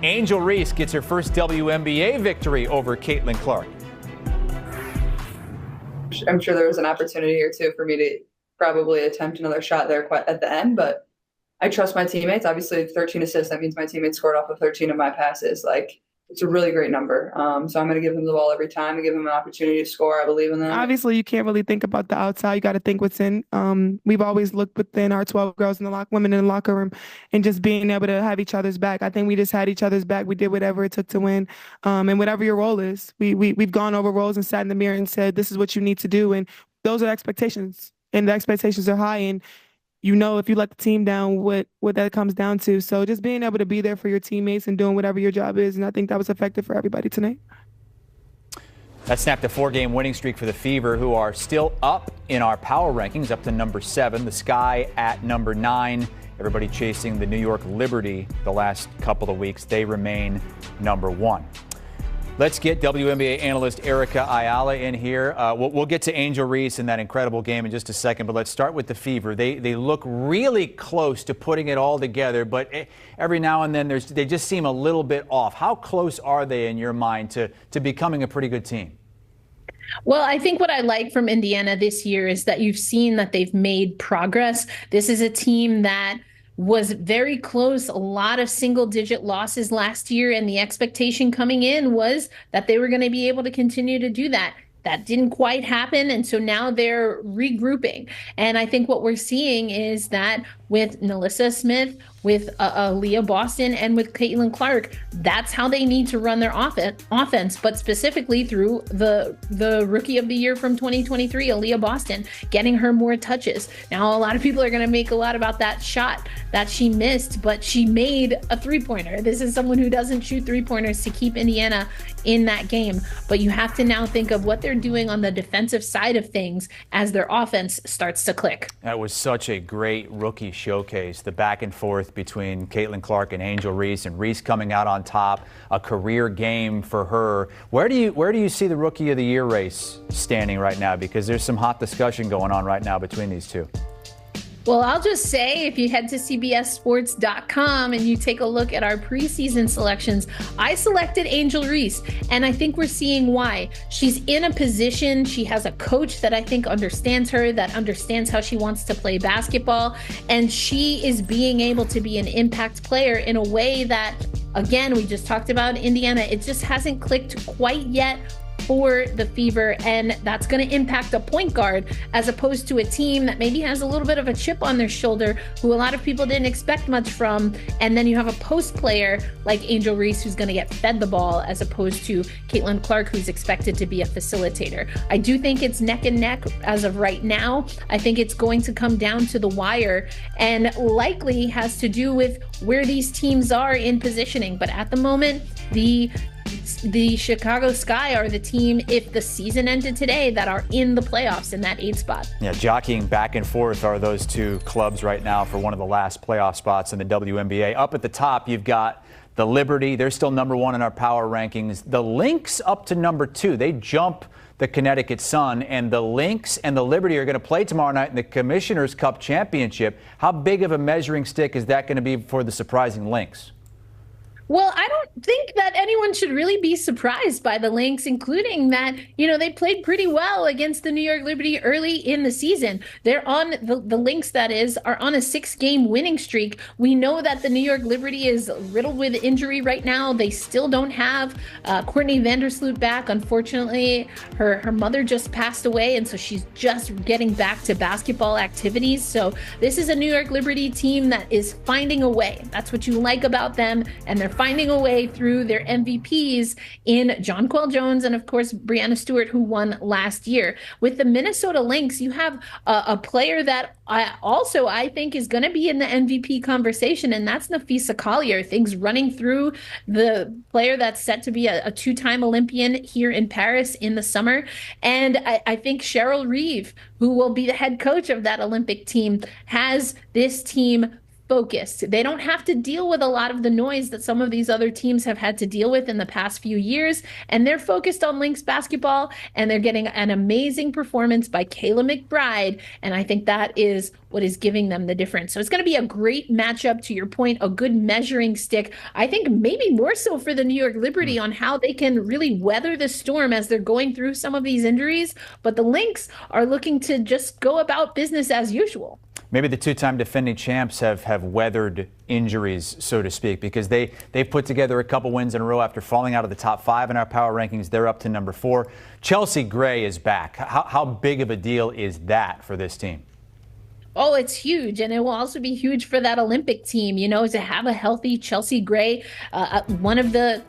Angel Reese gets her first WNBA victory over Caitlin Clark. I'm sure there was an opportunity or two for me to probably attempt another shot there at the end, but I trust my teammates. Obviously, 13 assists, that means my teammates scored off of 13 of my passes. It's a really great number. So I'm going to give them the ball every time and give them an opportunity to score. I believe in them. Obviously, you can't really think about the outside. You got to think what's in. We've always looked within our 12 girls in the women in the locker room, and just being able to have each other's back. I think we just had each other's back. We did whatever it took to win, and whatever your role is. We've gone over roles and sat in the mirror and said, this is what you need to do, and those are expectations, and the expectations are high, and you know if you let the team down, what that comes down to. So just being able to be there for your teammates and doing whatever your job is, and I think that was effective for everybody tonight. That snapped a 4-game winning streak for the Fever, who are still up in our power rankings, up to number 7. The Sky at number 9. Everybody chasing the New York Liberty the last couple of weeks. They remain number 1. Let's get WNBA analyst Erica Ayala in here. We'll get to Angel Reese in that incredible game in just a second, but let's start with the Fever. They look really close to putting it all together, but every now and then they just seem a little bit off. How close are they in your mind to becoming a pretty good team? Well, I think what I like from Indiana this year is that you've seen that they've made progress. This is a team that was very close, a lot of single-digit losses last year, and the expectation coming in was that they were going to be able to continue to do that. That didn't quite happen, and so now they're regrouping. And I think what we're seeing is that with Nalissa Smith, with Leah Boston, and with Caitlin Clark, that's how they need to run their offense, but specifically through the Rookie of the Year from 2023, Aaliyah Boston, getting her more touches. Now, a lot of people are going to make a lot about that shot that she missed, but she made a three-pointer. This is someone who doesn't shoot three-pointers to keep Indiana in that game. But you have to now think of what they're doing on the defensive side of things as their offense starts to click. That was such a great rookie showcase, the back and forth between Caitlin Clark and Angel Reese, and Reese coming out on top, a career game for her. Where do you see the Rookie of the Year race standing right now? Because there's some hot discussion going on right now between these two. Well, I'll just say, if you head to CBSSports.com and you take a look at our preseason selections, I selected Angel Reese, and I think we're seeing why. She's in a position, she has a coach that I think understands her, that understands how she wants to play basketball, and she is being able to be an impact player in a way that, again, we just talked about Indiana, it just hasn't clicked quite yet for the Fever, and that's going to impact a point guard as opposed to a team that maybe has a little bit of a chip on their shoulder, who a lot of people didn't expect much from. And then you have a post player like Angel Reese, who's going to get fed the ball, as opposed to Caitlin Clark, who's expected to be a facilitator. I do think it's neck and neck as of right now. I think it's going to come down to the wire, and likely has to do with where these teams are in positioning. But at the moment, the Chicago Sky are the team, if the season ended today, that are in the playoffs in that 8th spot. Yeah, jockeying back and forth are those two clubs right now for one of the last playoff spots in the WNBA. Up at the top, you've got the Liberty. They're still number 1 in our power rankings. The Lynx up to number 2. They jump the Connecticut Sun, and the Lynx and the Liberty are going to play tomorrow night in the Commissioner's Cup Championship. How big of a measuring stick is that going to be for the surprising Lynx? Well, I don't think that anyone should really be surprised by the Lynx, including that, they played pretty well against the New York Liberty early in the season. They're on the Lynx, that is, are on a 6-game winning streak. We know that the New York Liberty is riddled with injury right now. They still don't have Courtney Vandersloot back. Unfortunately, her mother just passed away, and so she's just getting back to basketball activities. So this is a New York Liberty team that is finding a way. That's what you like about them, and they're finding a way through their MVPs in Jonquel Jones and, of course, Breanna Stewart, who won last year. With the Minnesota Lynx, you have a player that I think is going to be in the MVP conversation, and that's Napheesa Collier. Things running through the player that's set to be a 2-time Olympian here in Paris in the summer. And I think Cheryl Reeve, who will be the head coach of that Olympic team, has this team focused. They don't have to deal with a lot of the noise that some of these other teams have had to deal with in the past few years. And they're focused on Lynx basketball, and they're getting an amazing performance by Kayla McBride. And I think that is what is giving them the difference. So it's going to be a great matchup, to your point, a good measuring stick. I think maybe more so for the New York Liberty on how they can really weather the storm as they're going through some of these injuries. But the Lynx are looking to just go about business as usual. Maybe the two-time defending champs have weathered injuries, so to speak, because they've put together a couple wins in a row after falling out of the top 5 in our power rankings. They're up to number 4. Chelsea Gray is back. How big of a deal is that for this team? Oh, it's huge. And it will also be huge for that Olympic team, to have a healthy Chelsea Gray. One of the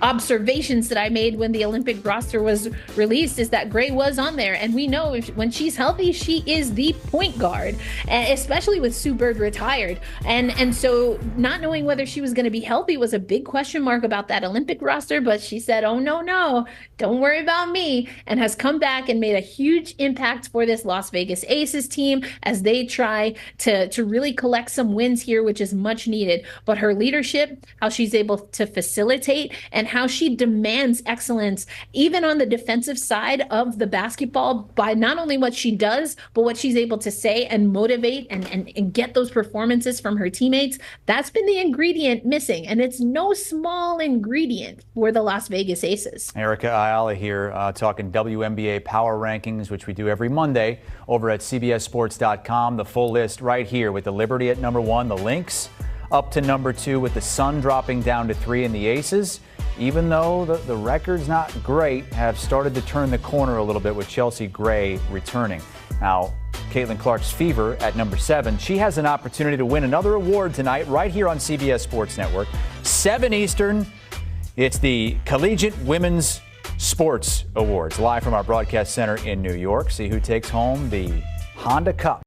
observations that I made when the Olympic roster was released is that Gray was on there. And we know when she's healthy, she is the point guard, especially with Sue Bird retired. And so not knowing whether she was going to be healthy was a big question mark about that Olympic roster. But she said, oh, no, don't worry about me, and has come back and made a huge impact for this Las Vegas Aces team as they try to really collect some wins here, which is much needed. But her leadership, how she's able to facilitate, and how she demands excellence, even on the defensive side of the basketball, by not only what she does, but what she's able to say and motivate and get those performances from her teammates. That's been the ingredient missing, and it's no small ingredient for the Las Vegas Aces. Erica Ayala here talking WNBA Power Rankings, which we do every Monday over at CBSSports.com. The full list right here with the Liberty at number 1, the Lynx up to number 2 with the Sun dropping down to 3, and the Aces, even though the record's not great, have started to turn the corner a little bit with Chelsea Gray returning. Now, Caitlin Clark's Fever at number 7. She has an opportunity to win another award tonight right here on CBS Sports Network. 7 Eastern. It's the Collegiate Women's Sports Awards, live from our broadcast center in New York. See who takes home the Honda Cup.